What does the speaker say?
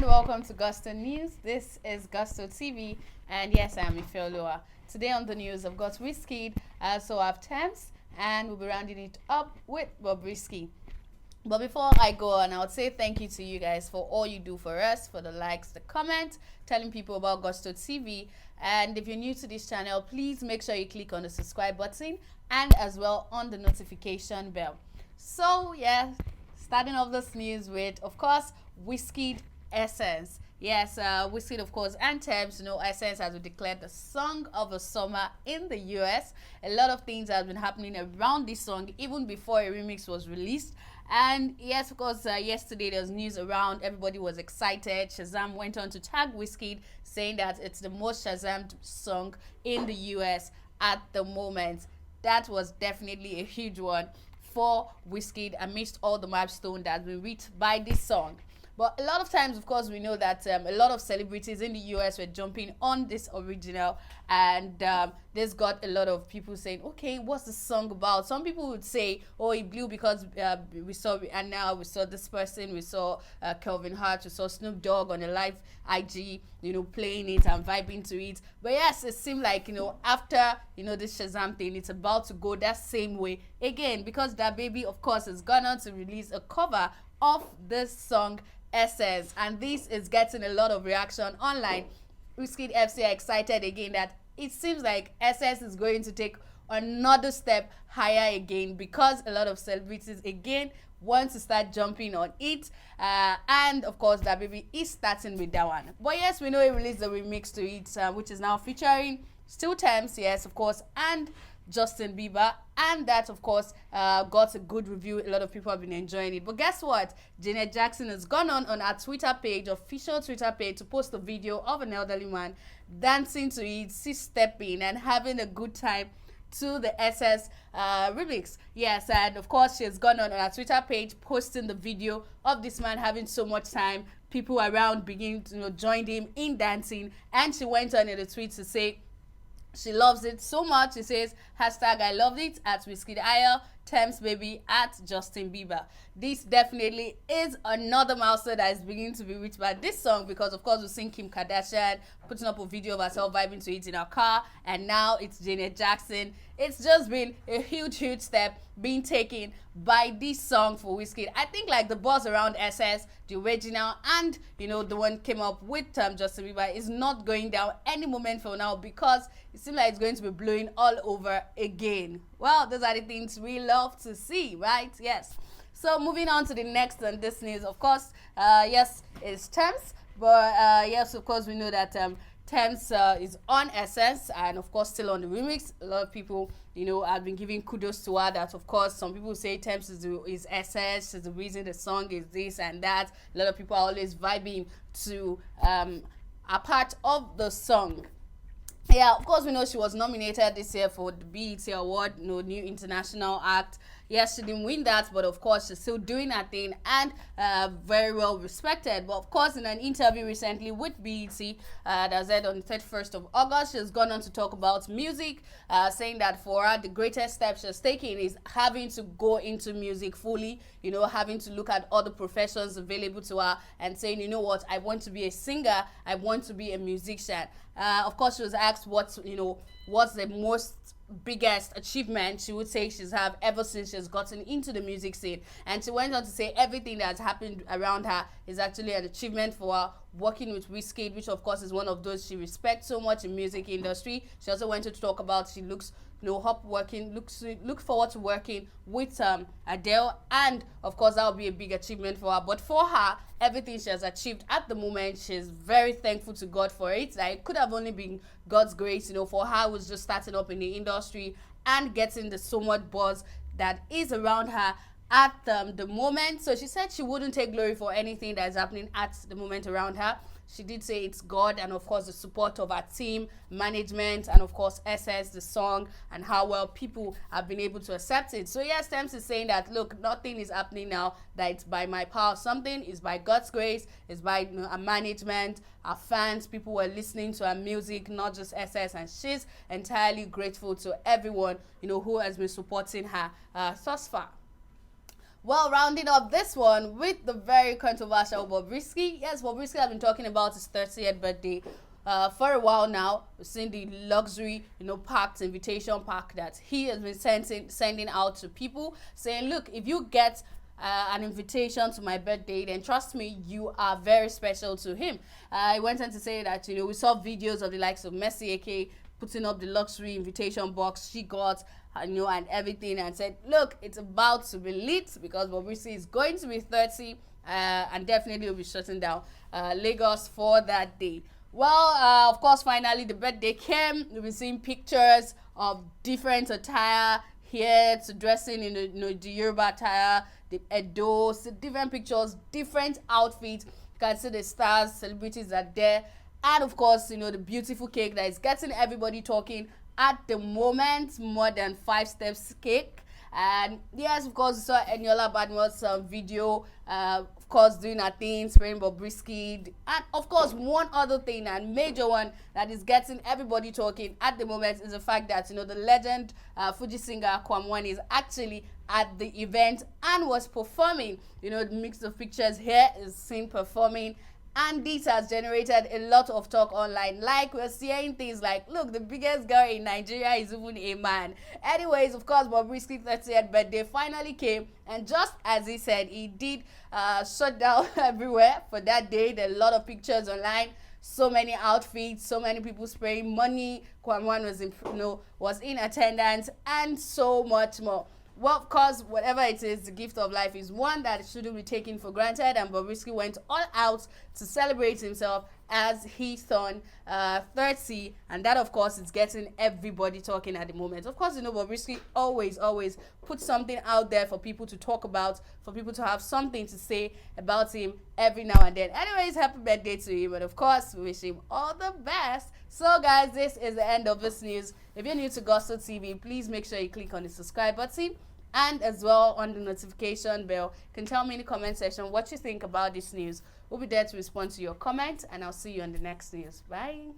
and welcome to Gusto News. This is Gusto TV, and yes, I'm Ifeoluwa. Today on the news, I've got WIZKID, I also have Thames, and we'll be rounding it up with Bobrisky. But before I go on, I would say thank you to you guys for all you do for us, for the likes, the comments, telling people about Gusto TV. And if you're new to this channel, please make sure you click on the subscribe button and as well on the notification bell. So yeah, starting off this news with, of course, WIZKID Essence. Yes, WIZKID, of course, and Thames, Essence has been declared the song of the summer in the US. A lot of things have been happening around this song even before a remix was released. And yes, of course, yesterday there was news around, everybody was excited. Shazam went on to tag WIZKID, saying that it's the most Shazammed song in the US at the moment. That was definitely a huge one for WIZKID amidst all the milestone that has been reached by this song. But a lot of times, of course, we know that a lot of celebrities in the US were jumping on this original, and this got a lot of people saying, okay, what's the song about? Some people would say, oh, it blew because we saw, and now we saw this person, we saw Kelvin Hart, we saw Snoop Dogg on a live IG, playing it and vibing to it. But yes, it seemed like, after, this Shazam thing, it's about to go that same way again, because DaBABY, of course, has gone on to release a cover of this song, Essence, and this is getting a lot of reaction online. WIZKID FC are excited again that it seems like Essence is going to take another step higher again, because a lot of celebrities again want to start jumping on it, and of course DaBABY is starting with that one. But yes, we know he released a remix to it, which is now featuring still Thames, yes, of course, and Justin Bieber, and that of course got a good review. A lot of people have been enjoying it. But guess what, Janet Jackson has gone on our Twitter page, official Twitter page, to post a video of an elderly man dancing to it, stepping and having a good time to the SS remix. Yes, and of course she has gone on our Twitter page posting the video of this man having so much time. People around begin to join him in dancing, and she went on in the tweet to say she loves it so much. She says, hashtag I loved it at WIZKID IL, Thames baby at Justin Bieber. This definitely is another milestone that is beginning to be reached by this song, because of course we've seen Kim Kardashian putting up a video of herself vibing to it in her car, and now it's Janet Jackson. It's just been a huge step being taken by this song for WIZKID. I think like the buzz around SS, the original, and the one came up with Justin Bieber is not going down any moment from now, because it seems like it's going to be blowing all over again. Well, those are the things we love to see, right? Yes. So moving on to the next on this news, of course, yes, it's Thames, but yes, of course, we know that Thames is on Essence, and of course still on the remix. A lot of people, have been giving kudos to her, that of course some people say Thames is Essence, is the reason the song is this and that. A lot of people are always vibing to a part of the song. Yeah, of course, we know she was nominated this year for the BET Award, New International Act. Yes, she didn't win that, but of course, she's still doing her thing, and very well respected. But of course, in an interview recently with BET that said on the 31st of August, she's gone on to talk about music, saying that for her, the greatest step she's taking is having to go into music fully, having to look at all the professions available to her and saying, you know what, I want to be a singer, I want to be a musician. Of course, she was asked what's the most biggest achievement she would say she's have ever since she's gotten into the music scene, and she went on to say everything that's happened around her is actually an achievement for her. Working with WIZKID, which of course is one of those she respects so much in music industry. She also went to talk about she looks look forward to working with Adele, and of course that will be a big achievement for her. But for her, everything she has achieved at the moment, she's very thankful to God for it. Like, it could have only been God's grace, for her who's just starting up in the industry and getting the so much buzz that is around her at the moment. So she said she wouldn't take glory for anything that is happening at the moment around her. She did say it's God, and of course the support of our team, management, and of course SS, the song, and how well people have been able to accept it. So yes, Thames is saying that, look, nothing is happening now that it's by my power. Something is by God's grace, it's by our management, our fans, people who are listening to our music, not just SS, and she's entirely grateful to everyone, who has been supporting her thus far. Well, rounding up this one with the very controversial Bobrisky. Yes, Bobrisky has been talking about his 30th birthday for a while now. We've seen the luxury, packed invitation pack that he has been sending out to people, saying, look, if you get an invitation to my birthday, then trust me, you are very special to him. I went on to say that, we saw videos of the likes of Messi, aka putting up the luxury invitation box she got, and everything, and said, look, it's about to be lit because Bobrisky is going to be 30 and definitely will be shutting down Lagos for that day. Well, of course, finally the birthday came. We've been seeing pictures of different attire here to dressing in the Yoruba attire, the Edo, so different pictures, different outfits. You can see the stars, celebrities are there. And of course, the beautiful cake that is getting everybody talking at the moment, more than 5 steps cake. And yes, of course, we saw Eniola Badmo's video, of course, doing her thing, spraying Bobrisky. And of course, one other thing, and major one, that is getting everybody talking at the moment is the fact that, the legend Fuji singer Kwamwan is actually at the event and was performing. The mix of pictures here is seen performing. And this has generated a lot of talk online. Like, we're seeing things like, look, the biggest girl in Nigeria is even a man. Anyways, of course, Bobrisky's 30th birthday finally came. And just as he said, he did shut down everywhere for that day. There are a lot of pictures online. So many outfits, so many people spraying money. Kwamwan was in attendance, and so much more. Well, of course, whatever it is, the gift of life is one that shouldn't be taken for granted, and Bobrisky went all out to celebrate himself as he turned 30, and that, of course, is getting everybody talking at the moment. Of course, Bobrisky always puts something out there for people to talk about, for people to have something to say about him every now and then. Anyways, happy birthday to him, and of course, we wish him all the best. So, guys, this is the end of this news. If you're new to Gospel TV, please make sure you click on the subscribe button and as well on the notification bell. You can tell me in the comment section what you think about this news. We'll be there to respond to your comments, and I'll see you on the next news. Bye.